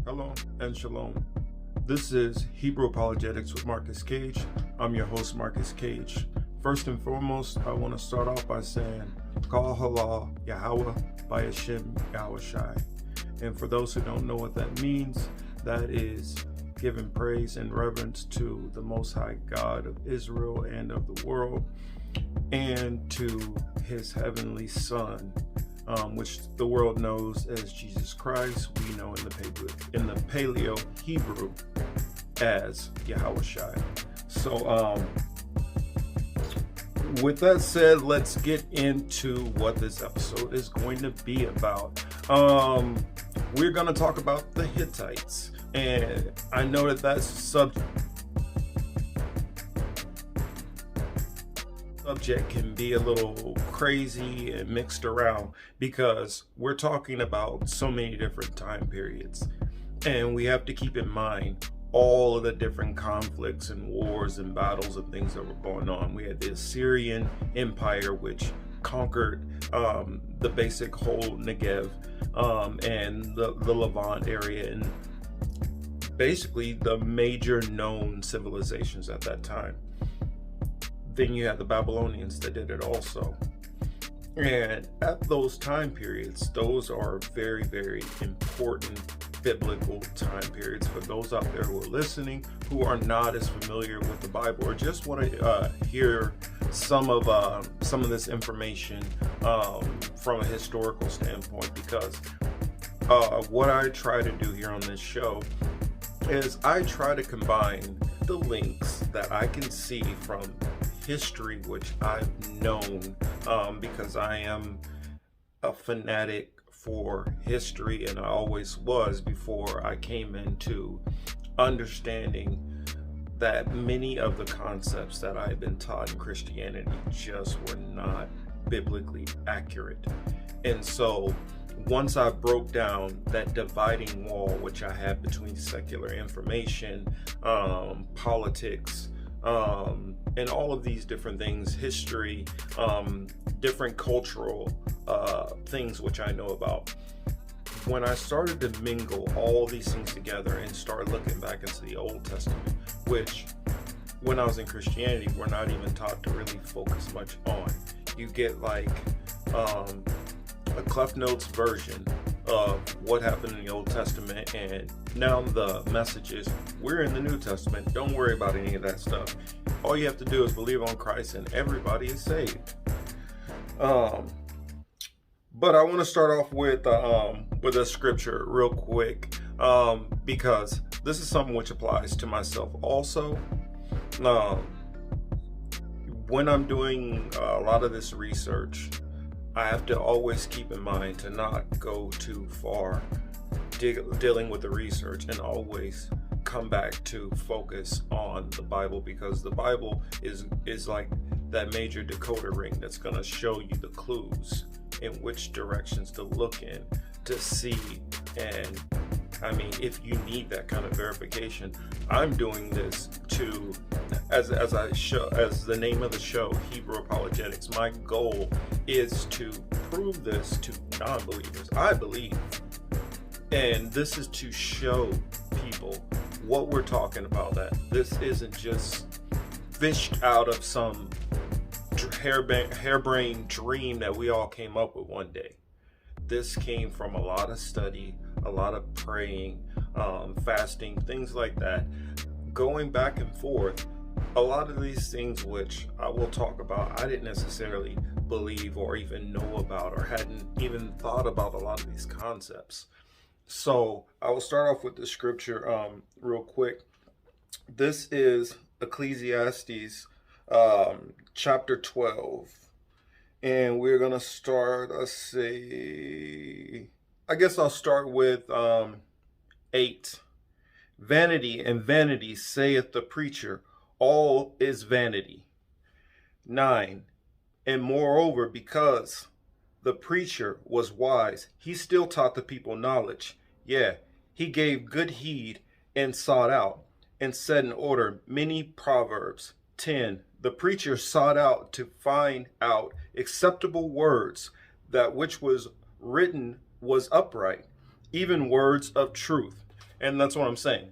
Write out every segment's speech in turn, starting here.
Hello and shalom. This is Hebrew Apologetics with Marcus Cage. I'm your host, Marcus Cage. First and foremost, I want to start off by saying, Kal Halal Yahweh by Hashem Yahushai. And for those who don't know what that means, that is giving praise and reverence to the Most High God of Israel and of the world, and to his heavenly Son, which the world knows as Jesus Christ. We know in the Paleo Hebrew as Yahushai. So with that said, let's get into what this episode is going to be about. We're going to talk about the Hittites, and I know that subject can be a little crazy and mixed around because we're talking about so many different time periods, and we have to keep in mind all of the different conflicts and wars and battles and things that were going on. We had the Assyrian Empire, which conquered the basic whole Negev and the Levant area, and basically the major known civilizations at that time. Then you had the Babylonians that did it also. And at those time periods, those are very, very important biblical time periods for those out there who are listening, who are not as familiar with the Bible, or just want to hear some of this information from a historical standpoint. Because what I try to do here on this show is I try to combine the links that I can see from history, which I've known because I am a fanatic for history, and I always was before I came into understanding that many of the concepts that I've been taught in Christianity just were not biblically accurate. And so once I broke down that dividing wall which I had between secular information, politics, and all of these different things, history, different cultural things which I know about. When I started to mingle all these things together and start looking back into the Old Testament, which when I was in Christianity, we're not even taught to really focus much on. You get like a Cliff Notes version of what happened in the Old Testament, and now the message is we're in the New Testament. Don't worry about any of that stuff. All you have to do is believe on Christ and everybody is saved. But I want to start off with a scripture real quick, because this is something which applies to myself also. When I'm doing a lot of this research, I have to always keep in mind to not go too far dealing with the research, and always come back to focus on the Bible, because the Bible is like that major decoder ring that's going to show you the clues in which directions to look in to see. And I mean, if you need that kind of verification, I'm doing this to, as the name of the show, Hebrew Apologetics. My goal is to prove this to non-believers. I believe, and this is to show people what we're talking about, that this isn't just fished out of some harebrained dream that we all came up with one day. This came from a lot of study, a lot of praying, fasting, things like that, going back and forth. A lot of these things which I will talk about, I didn't necessarily believe or even know about, or hadn't even thought about a lot of these concepts. So I will start off with the scripture real quick. This is Ecclesiastes chapter 12. And we're going to start, I guess I'll start with 8. Vanity and vanity, saith the preacher, all is vanity. 9. And moreover, because the preacher was wise, he still taught the people knowledge. Yeah, he gave good heed and sought out and set in order many proverbs. 10. The preacher sought out to find out acceptable words, that which was written was upright, even words of truth. And that's what I'm saying.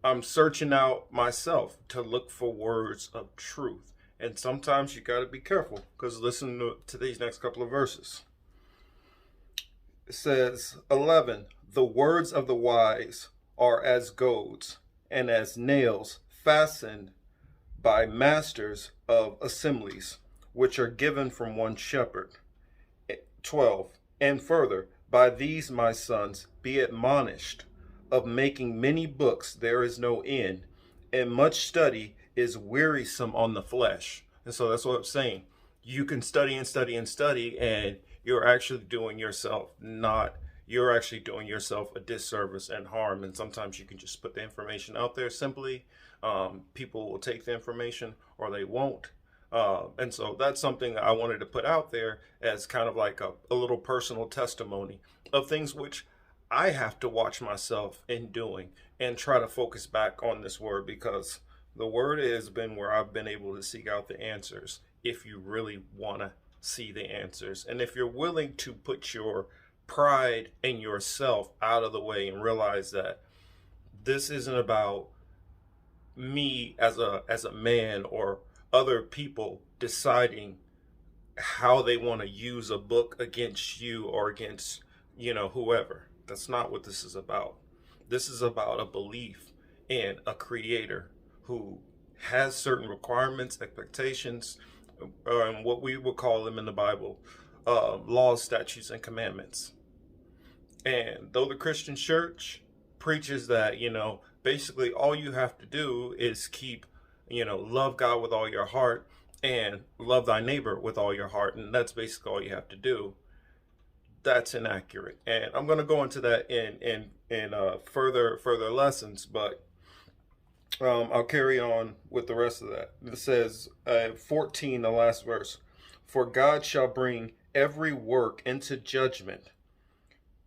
I'm searching out myself to look for words of truth. And sometimes you got to be careful, because listen to these next couple of verses. It says, 11, the words of the wise are as goads, and as nails fastened by masters of assemblies, which are given from one shepherd. 12, and further, by these, my sons, be admonished. Of making many books there is no end, and much study is wearisome on the flesh. And so that's what I'm saying. You can study and study and study, and you're actually doing yourself a disservice and harm. And sometimes you can just put the information out there simply. People will take the information or they won't. And so that's something I wanted to put out there as kind of like a little personal testimony of things which I have to watch myself in doing and try to focus back on this word, because the word has been where I've been able to seek out the answers if you really want to see the answers. And if you're willing to put your pride and yourself out of the way and realize that this isn't about me as a man or other people deciding how they want to use a book against you or against, whoever. That's not what this is about. This is about a belief in a creator who has certain requirements, expectations, and what we would call them in the Bible, laws, statutes, and commandments. And though the Christian church preaches that, basically all you have to do is keep, love God with all your heart and love thy neighbor with all your heart, and that's basically all you have to do. That's inaccurate, and I'm going to go into that in further lessons, but I'll carry on with the rest of that. It says 14, the last verse, for God shall bring every work into judgment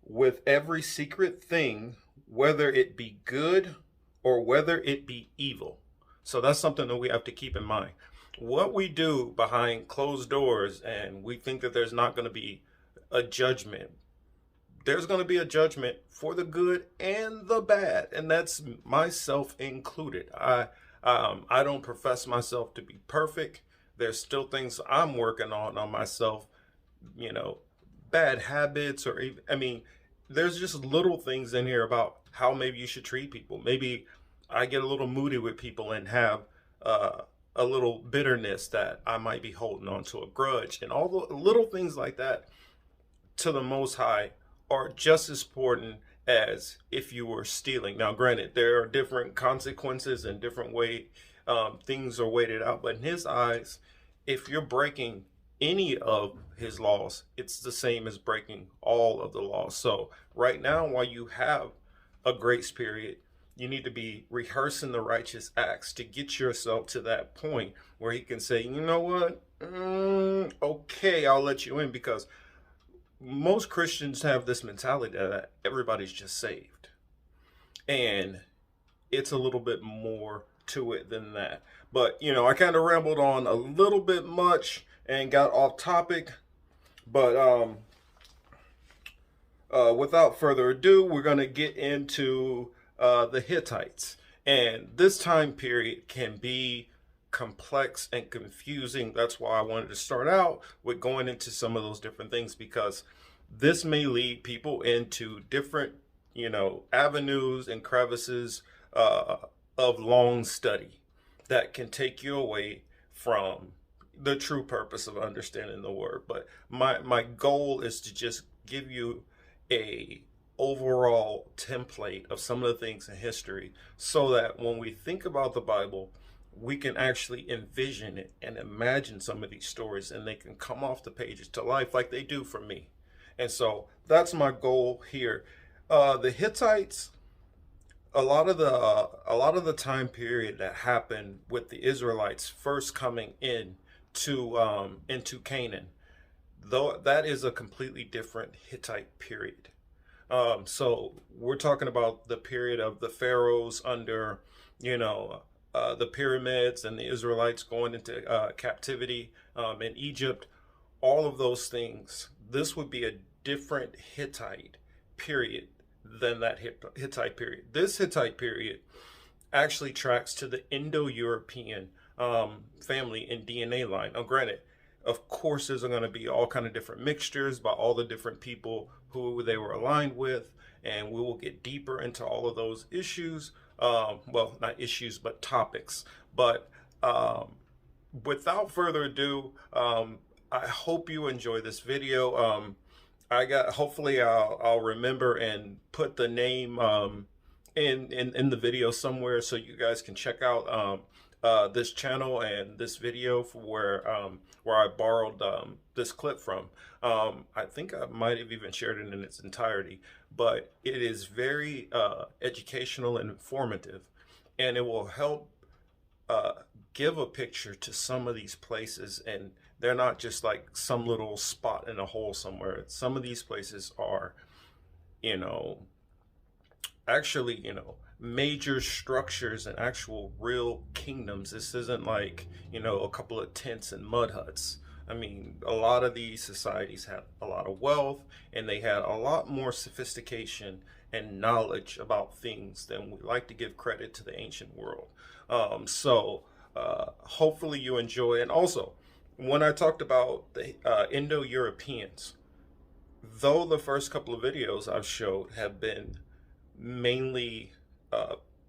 with every secret thing, whether it be good or whether it be evil. So that's something that we have to keep in mind. What we do behind closed doors, and we think that there's not going to be a judgment. There's going to be a judgment for the good and the bad, and that's myself included. I don't profess myself to be perfect. There's still things I'm working on myself, bad habits, or even, there's just little things in here about how maybe you should treat people. Maybe I get a little moody with people and have a little bitterness that I might be holding on to, a grudge, and all the little things like that to the Most High are just as important as if you were stealing. Now, granted, there are different consequences and different way things are weighted out, but in his eyes, if you're breaking any of his laws, it's the same as breaking all of the laws. So right now, while you have a grace period, you need to be rehearsing the righteous acts to get yourself to that point where he can say, you know what, okay, I'll let you in, because most Christians have this mentality that everybody's just saved. And it's a little bit more to it than that. But, I kind of rambled on a little bit much and got off topic. But without further ado, we're going to get into the Hittites. And this time period can be complex and confusing. That's why I wanted to start out with going into some of those different things, because this may lead people into different, avenues and crevices of long study that can take you away from the true purpose of understanding the word. But my goal is to just give you a overall template of some of the things in history, so that when we think about the Bible, we can actually envision it and imagine some of these stories, and they can come off the pages to life like they do for me. And so that's my goal here. The Hittites, a lot of the time period that happened with the Israelites first coming into Canaan, though that is a completely different Hittite period. So we're talking about the period of the pharaohs under, the pyramids, and the Israelites going into captivity in Egypt, all of those things. This would be a different Hittite period than that Hittite period. This Hittite period actually tracks to the Indo-European family and DNA line. Now, granted, of course, there's going to be all kind of different mixtures by all the different people who they were aligned with, and we will get deeper into all of those issues. Well, not issues, but topics. But without further ado, I hope you enjoy this video. Hopefully I'll remember and put the name in the video somewhere so you guys can check out this channel and this video for where I borrowed this clip from. I think I might have even shared it in its entirety, but it is very educational and informative, and it will help give a picture to some of these places. And they're not just like some little spot in a hole somewhere. Some of these places are, you know, actually, major structures and actual real kingdoms. This isn't like, a couple of tents and mud huts. I mean, a lot of these societies had a lot of wealth, and they had a lot more sophistication and knowledge about things than we like to give credit to the ancient world. Hopefully you enjoy. And also, when I talked about the Indo-Europeans, though the first couple of videos I've showed have been mainly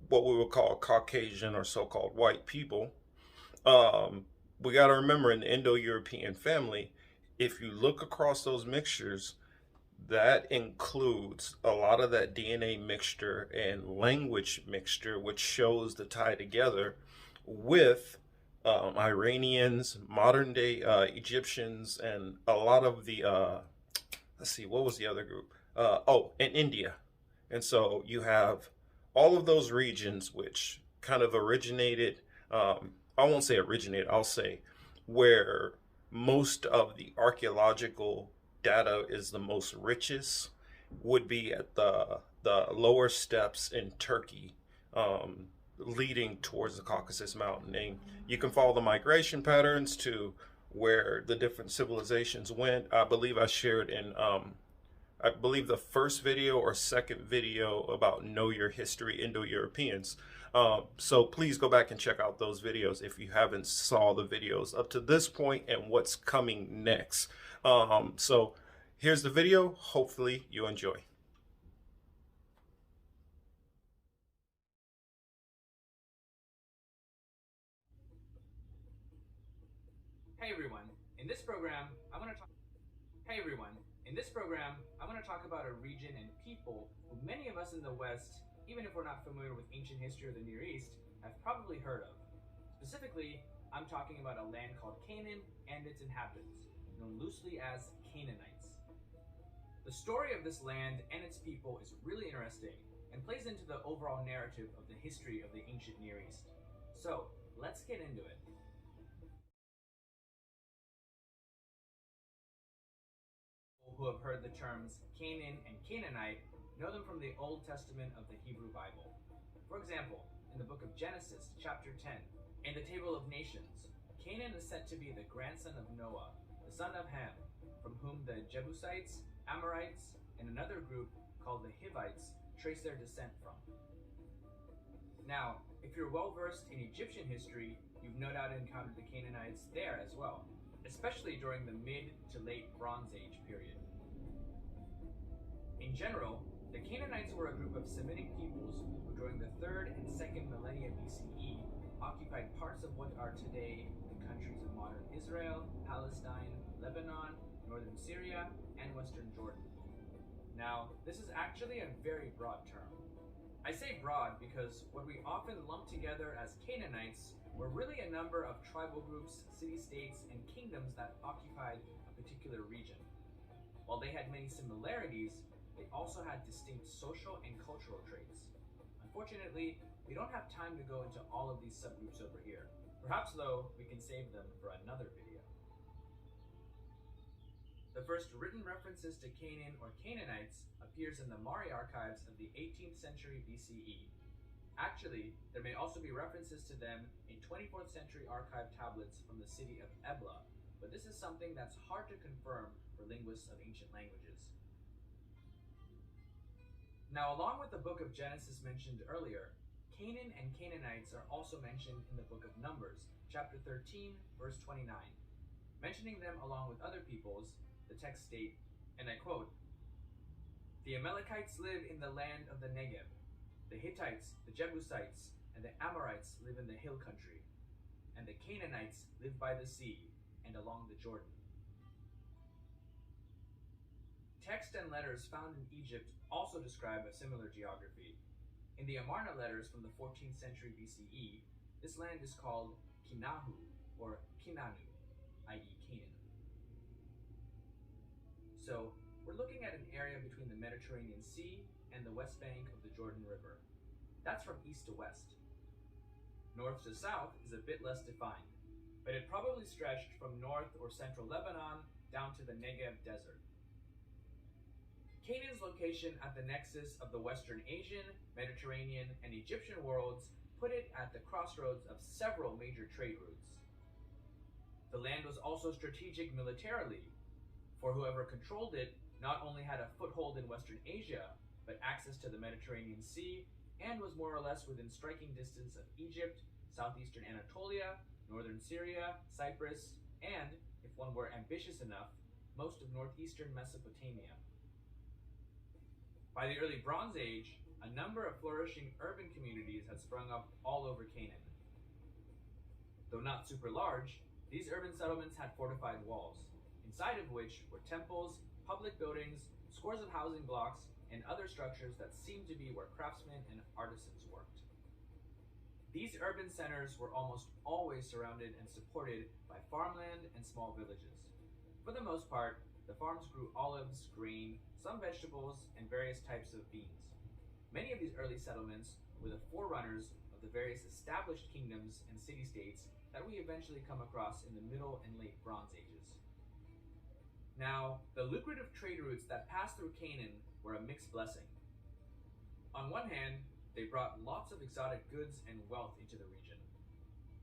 what we would call Caucasian or so-called white people, we got to remember, in the Indo-European family, if you look across those mixtures, that includes a lot of that DNA mixture and language mixture, which shows the tie together with Iranians, modern day Egyptians, and a lot of the, let's see, what was the other group? And India. And so you have all of those regions which kind of originated, I won't say originated, I'll say where most of the archaeological data is the most richest would be at the lower steppes in Turkey, leading towards the Caucasus Mountain. And you can follow the migration patterns to where the different civilizations went. I believe I shared in I believe the first video or second video about Know Your History Indo-Europeans. So please go back and check out those videos if you haven't saw the videos up to this point and what's coming next. So here's the video. Hopefully you enjoy. Hey everyone, in this program, I want to talk about a region and people who many of us in the West, even if we're not familiar with ancient history of the Near East, have probably heard of. Specifically, I'm talking about a land called Canaan and its inhabitants, known loosely as Canaanites. The story of this land and its people is really interesting and plays into the overall narrative of the history of the ancient Near East. So, let's get into it. Who have heard the terms Canaan and Canaanite know them from the Old Testament of the Hebrew Bible. For example, in the book of Genesis, chapter 10, in the Table of Nations, Canaan is said to be the grandson of Noah, the son of Ham, from whom the Jebusites, Amorites, and another group called the Hivites trace their descent from. Now, if you're well versed in Egyptian history, you've no doubt encountered the Canaanites there as well, especially during the mid to late Bronze Age period. In general, the Canaanites were a group of Semitic peoples who during the 3rd and 2nd millennia BCE occupied parts of what are today the countries of modern Israel, Palestine, Lebanon, northern Syria, and western Jordan. Now, this is actually a very broad term. I say broad because what we often lump together as Canaanites were really a number of tribal groups, city-states, and kingdoms that occupied a particular region. While they had many similarities, they also had distinct social and cultural traits. Unfortunately, we don't have time to go into all of these subgroups over here. Perhaps, though, we can save them for another video. The first written references to Canaan or Canaanites appears in the Mari archives of the 18th century BCE. Actually, there may also be references to them in 24th century archive tablets from the city of Ebla, but this is something that's hard to confirm for linguists of ancient languages. Now, along with the book of Genesis mentioned earlier, Canaan and Canaanites are also mentioned in the book of Numbers, chapter 13, verse 29. Mentioning them along with other peoples, the text state, and I quote, "The Amalekites live in the land of the Negev. The Hittites, the Jebusites, and the Amorites live in the hill country. And the Canaanites live by the sea and along the Jordan." Text and letters found in Egypt also describe a similar geography. In the Amarna letters from the 14th century BCE, this land is called Kinahu or Kinanu, i.e. Canaan. So, we're looking at an area between the Mediterranean Sea and the west bank of the Jordan River. That's from east to west. North to south is a bit less defined, but it probably stretched from north or central Lebanon down to the Negev desert. Canaan's location at the nexus of the Western Asian, Mediterranean, and Egyptian worlds put it at the crossroads of several major trade routes. The land was also strategic militarily, for whoever controlled it not only had a foothold in Western Asia, but access to the Mediterranean Sea, and was more or less within striking distance of Egypt, southeastern Anatolia, northern Syria, Cyprus, and, if one were ambitious enough, most of northeastern Mesopotamia. By the early Bronze Age, a number of flourishing urban communities had sprung up all over Canaan. Though not super large, these urban settlements had fortified walls, inside of which were temples, public buildings, scores of housing blocks, and other structures that seemed to be where craftsmen and artisans worked. These urban centers were almost always surrounded and supported by farmland and small villages. For the most part, the farms grew olives, grain, some vegetables, and various types of beans. Many of these early settlements were the forerunners of the various established kingdoms and city-states that we eventually come across in the Middle and Late Bronze Ages. Now, the lucrative trade routes that passed through Canaan were a mixed blessing. On one hand, they brought lots of exotic goods and wealth into the region.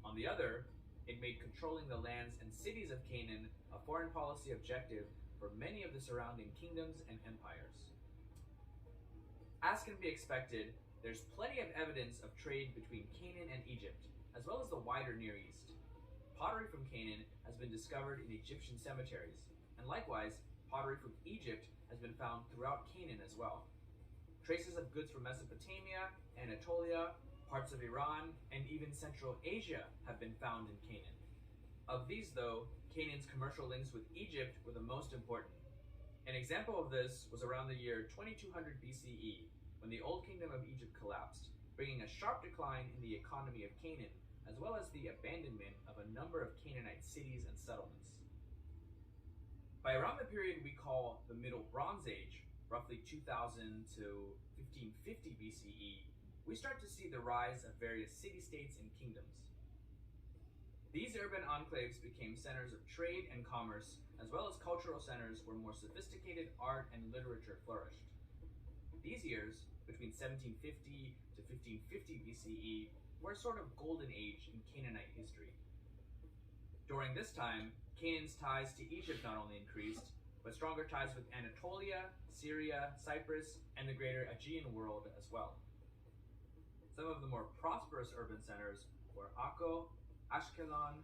On the other, it made controlling the lands and cities of Canaan a foreign policy objective for many of the surrounding kingdoms and empires. As can be expected, there's plenty of evidence of trade between Canaan and Egypt, as well as the wider Near East. Pottery from Canaan has been discovered in Egyptian cemeteries, and likewise, pottery from Egypt has been found throughout Canaan as well. Traces of goods from Mesopotamia, Anatolia, parts of Iran, and even Central Asia have been found in Canaan. Of these, though, Canaan's commercial links with Egypt were the most important. An example of this was around the year 2200 BCE, when the Old Kingdom of Egypt collapsed, bringing a sharp decline in the economy of Canaan, as well as the abandonment of a number of Canaanite cities and settlements. By around the period we call the Middle Bronze Age, roughly 2000 to 1550 BCE, we start to see the rise of various city-states and kingdoms. These urban enclaves became centers of trade and commerce, as well as cultural centers where more sophisticated art and literature flourished. These years, between 1750 to 1550 BCE, were a sort of golden age in Canaanite history. During this time, Canaan's ties to Egypt not only increased, but stronger ties with Anatolia, Syria, Cyprus, and the greater Aegean world as well. Some of the more prosperous urban centers were Akko, Ashkelon,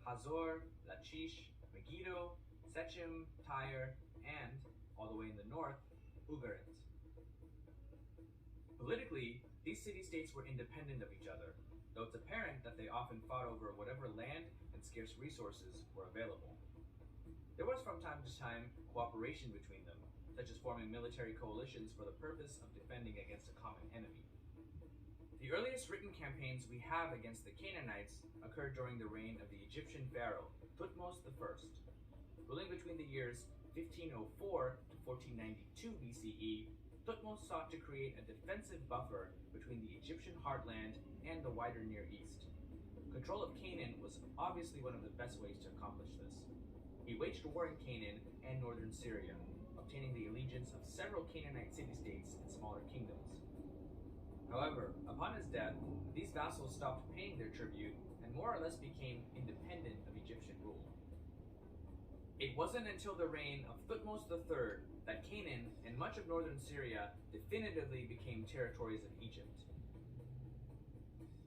Hazor, Lachish, Megiddo, Sechem, Tyre, and, all the way in the north, Ugarit. Politically, these city-states were independent of each other, though it's apparent that they often fought over whatever land and scarce resources were available. There was from time to time cooperation between them, such as forming military coalitions for the purpose of defending against a common enemy. The earliest written campaigns we have against the Canaanites occurred during the reign of the Egyptian pharaoh Thutmose I. Ruling between the years 1504 to 1492 BCE, Thutmose sought to create a defensive buffer between the Egyptian heartland and the wider Near East. Control of Canaan was obviously one of the best ways to accomplish this. He waged war in Canaan and northern Syria, obtaining the allegiance of several Canaanite city-states and smaller kingdoms. However, upon his death, these vassals stopped paying their tribute and more or less became independent of Egyptian rule. It wasn't until the reign of Thutmose III that Canaan and much of northern Syria definitively became territories of Egypt.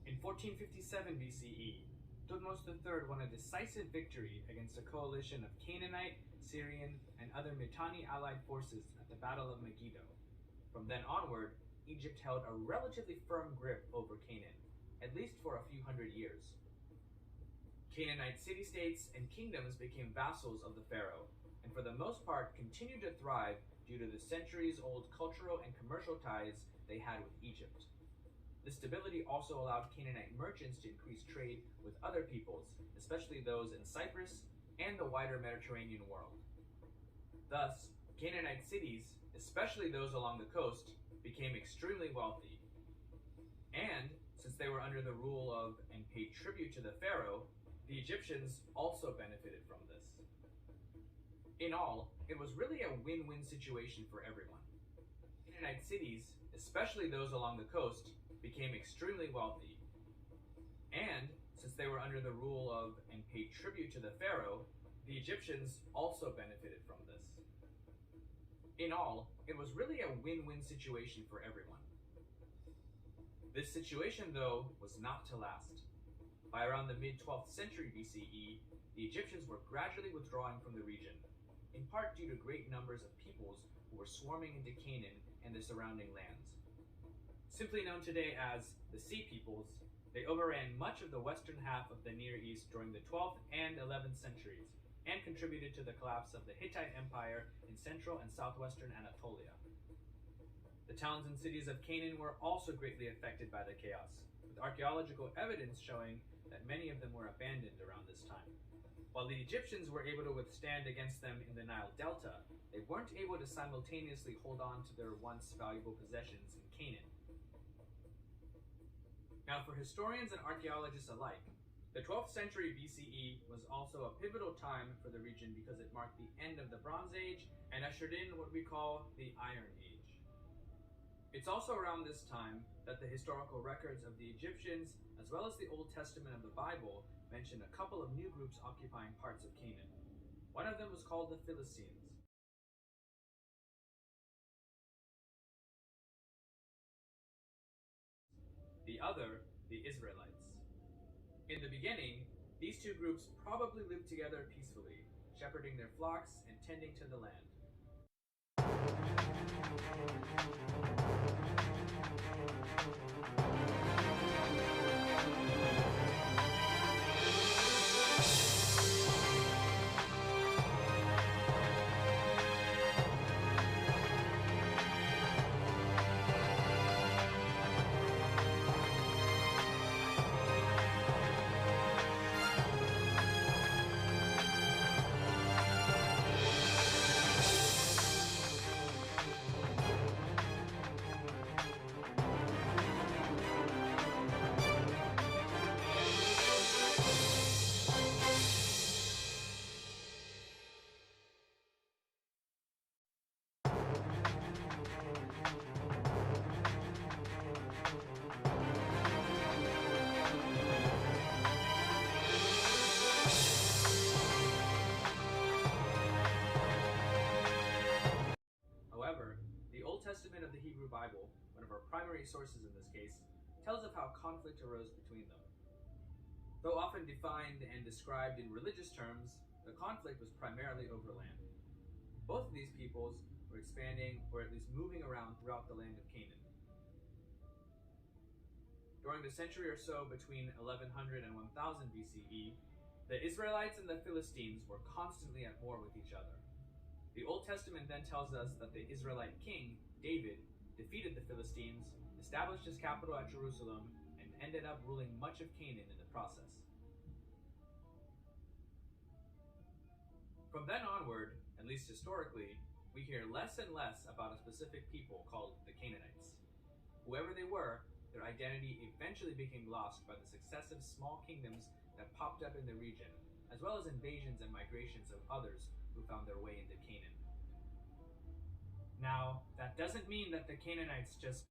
In 1457 BCE, Thutmose III won a decisive victory against a coalition of Canaanite, Syrian, and other Mitanni allied forces at the Battle of Megiddo. From then onward, Egypt held a relatively firm grip over Canaan, at least for a few hundred years. Canaanite city-states and kingdoms became vassals of the pharaoh, and for the most part continued to thrive due to the centuries-old cultural and commercial ties they had with Egypt. This stability also allowed Canaanite merchants to increase trade with other peoples, especially those in Cyprus and the wider Mediterranean world. Thus, Canaanite cities, especially those along the coast, became extremely wealthy. And, since they were under the rule of and paid tribute to the pharaoh, the Egyptians also benefited from this. In all, it was really a win-win situation for everyone. Canaanite cities, especially those along the coast, became extremely wealthy. And, since they were under the rule of and paid tribute to the pharaoh, the Egyptians also benefited from this. In all, it was really a win-win situation for everyone. This situation, though, was not to last. By around the mid-12th century BCE, the Egyptians were gradually withdrawing from the region, in part due to great numbers of peoples who were swarming into Canaan and the surrounding lands. Simply known today as the Sea Peoples, they overran much of the western half of the Near East during the 12th and 11th centuries, and contributed to the collapse of the Hittite Empire in central and southwestern Anatolia. The towns and cities of Canaan were also greatly affected by the chaos, with archaeological evidence showing that many of them were abandoned around this time. While the Egyptians were able to withstand against them in the Nile Delta, they weren't able to simultaneously hold on to their once valuable possessions in Canaan. Now, for historians and archaeologists alike, the 12th century BCE was also a pivotal time for the region because it marked the end of the Bronze Age and ushered in what we call the Iron Age. It's also around this time that the historical records of the Egyptians, as well as the Old Testament of the Bible, mention a couple of new groups occupying parts of Canaan. One of them was called the Philistines. The other, the Israelites. In the beginning, these two groups probably lived together peacefully, shepherding their flocks and tending to the land. However, the Old Testament of the Hebrew Bible, one of our primary sources in this case, tells of how conflict arose between them. Though often defined and described in religious terms, the conflict was primarily over land. Both of these peoples were expanding, or at least moving around throughout the land of Canaan. During the century or so between 1100 and 1000 BCE, the Israelites and the Philistines were constantly at war with each other. The Old Testament then tells us that the Israelite king, David, defeated the Philistines, established his capital at Jerusalem, and ended up ruling much of Canaan in the process. From then onward, at least historically, we hear less and less about a specific people called the Canaanites. Whoever they were, their identity eventually became lost by the successive small kingdoms that popped up in the region, as well as invasions and migrations of others who found their way into Canaan. Now, that doesn't mean that the Canaanites just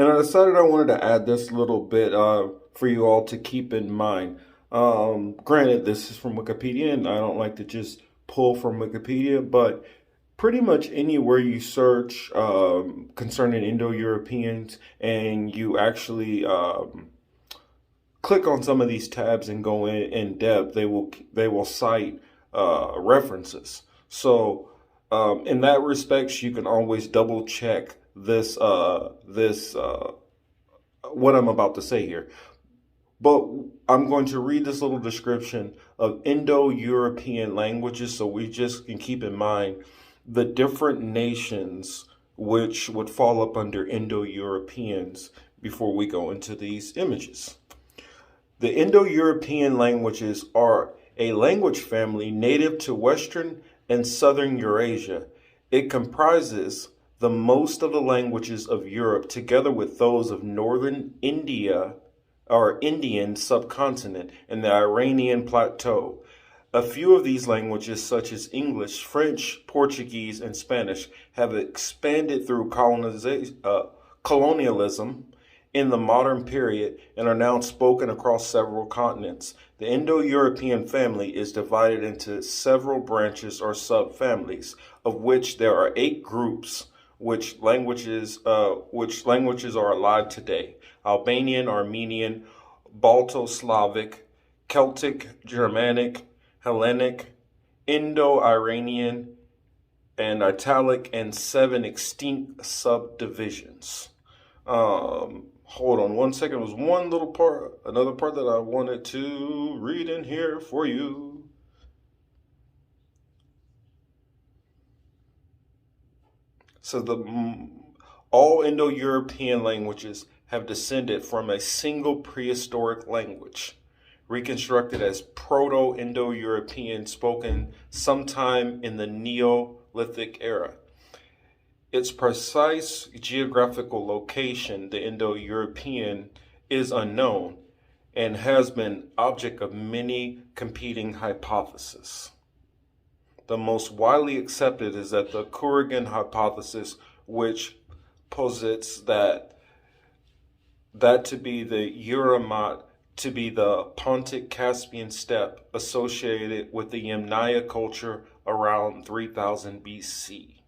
And I decided I wanted to add this little bit for you all to keep in mind. Granted, this is from Wikipedia, and I don't like to just pull from Wikipedia, but pretty much anywhere you search concerning Indo-Europeans and you actually click on some of these tabs and go in depth, they will cite references. So in that respect, you can always double check this what I'm about to say here. But I'm going to read this little description of Indo-European languages so we just can keep in mind the different nations which would fall up under Indo-Europeans before we go into these images. The Indo-European languages are a language family native to Western and Southern Eurasia. It comprises the most of the languages of Europe together with those of northern India or Indian subcontinent and the Iranian plateau. A few of these languages, such as English, French, Portuguese, and Spanish, have expanded through colonialism in the modern period and are now spoken across several continents. The Indo-European family is divided into several branches or subfamilies, of which there are 8 groups which languages are alive today: Albanian, Armenian, Balto-Slavic, Celtic, Germanic, Hellenic, Indo-Iranian, and Italic, and 7 extinct subdivisions. Hold on one second. There was one little part, another part that I wanted to read in here for you. So all Indo-European languages have descended from a single prehistoric language, reconstructed as Proto-Indo-European, spoken sometime in the Neolithic era. Its precise geographical location, the Indo-European, is unknown and has been object of many competing hypotheses. The most widely accepted is that the Kurgan hypothesis, which posits that to be the Uramat to be the Pontic Caspian steppe associated with the Yamnaya culture around 3000 BC.